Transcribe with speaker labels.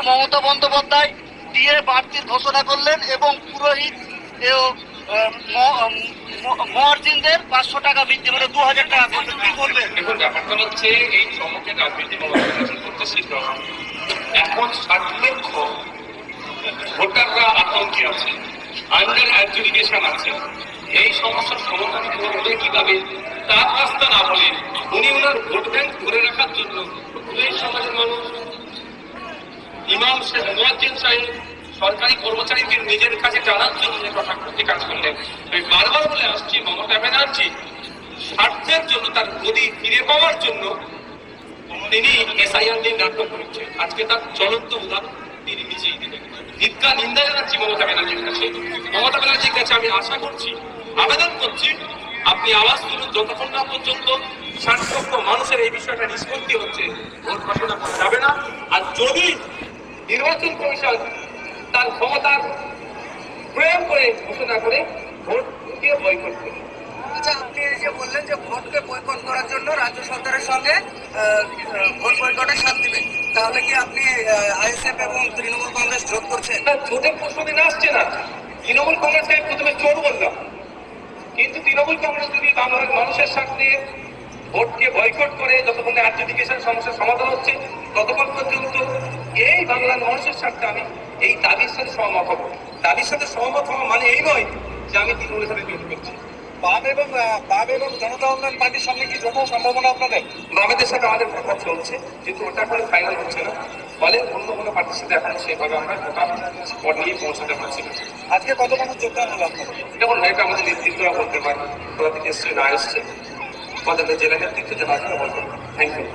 Speaker 1: মমতা বন্দ্যোপাধ্যায় দিয়ে বাড়তির ঘোষণা করলেন এবং পুরোহিত মহার্জিনদের 500 টাকা বৃদ্ধি মানে 2000 টাকা করলেন। কি বলবেন?
Speaker 2: দেখুন, ব্যাপারটা হচ্ছে এই চমকের রাজনীতি করতে শিখতে হবে। এখন 60 লক্ষ ভোটাররা আতঙ্কে আছে, আন্ডার অ্যাডজুডিকেশন আছে। এই সমস্যার সমাধান করবে কিভাবে তার রাস্তা না বলে উনি ওনার ভোট ব্যাংক ধরে রাখার জন্য এই সমাজের মানুষ, ইমাম সাহেব, মুয়াজ্জিন সাহেব, সরকারি কর্মচারীদের নিজের কাছে টানার জন্য যে কথা করতে কাজ করলেন। আমি বারবার বলে আসছি, মমতা ব্যানার্জি স্বার্থের জন্য, তার গদি ফিরে পাওয়ার জন্য তিনি এসআইআর নিয়ে নাটক করেছেন। আজকে তার জ্বলন্ত উদাহরণ তিনি নিজেই দিলেন। নিন্দা জানাচ্ছি মমতা ব্যানার্জির কাছে। মমতা ব্যানার্জির কাছে আমি আশা করছি, আবেদন করছি, আপনি আওয়াজ তুলুন। যতক্ষণ না পর্যন্ত 60 লক্ষ মানুষের এই বিষয়টা নিষ্পত্তি হচ্ছে, ভোট ঘোষণা করা যাবে না। আর যদি নির্বাচন কমিশন তার ক্ষমতার প্রয়োগ করে ঘোষণা করে ভোটকে বয়কট করে।
Speaker 1: আচ্ছা, আপনি এই যে বললেন যে ভোটকে বয়কট করার জন্য রাজ্য সরকারের সঙ্গে ভোট বয়কটের সাথ দিবেন, তাহলে কি আপনি আইএসএফ এবং তৃণমূল কংগ্রেস যোগ করছেন?
Speaker 2: না, জোটের প্রশ্নদিন আসছে না। তৃণমূল কংগ্রেসকে প্রথমে চোর বললাম, কিন্তু তৃণমূল কংগ্রেস যদি বাংলার মানুষের সাথে ভোটকে বয়কট করে যতক্ষণ অ্যাডজুডিকেশন সমস্যার সমাধান হচ্ছে ততক্ষণ পর্যন্ত এই বাংলার মানুষের সাথে আমি এই দাবির সাথে সহমত হব। দাবির সাথে সহমত হওয়া মানে এই নয় যে আমি তৃণমূলের সাথে জোট করছি।
Speaker 1: বাম এবং জনতা উন্নয়ন পার্টির সঙ্গে কি জোটের সম্ভাবনা আপনাদের?
Speaker 2: বামেদের সাথে আমাদের কথা চলছে, কিন্তু ওটা করে ফাইনাল হচ্ছে না, ফলে অন্য কোনো পার্টির সাথে এখন সেভাবে আমরা ওটা স্পট নিয়ে পৌঁছাতে পারছি না।
Speaker 1: আজকে কত মানুষ যোগদান হলো আপনাদের?
Speaker 2: যেমন হয়তো আমাদের নেতৃত্বরা বলতে পারে, কোথা থেকে এসছে না এসছে, আমাদের জেলা নেতৃত্ব যারা আছে বলতে পারে। Thank you.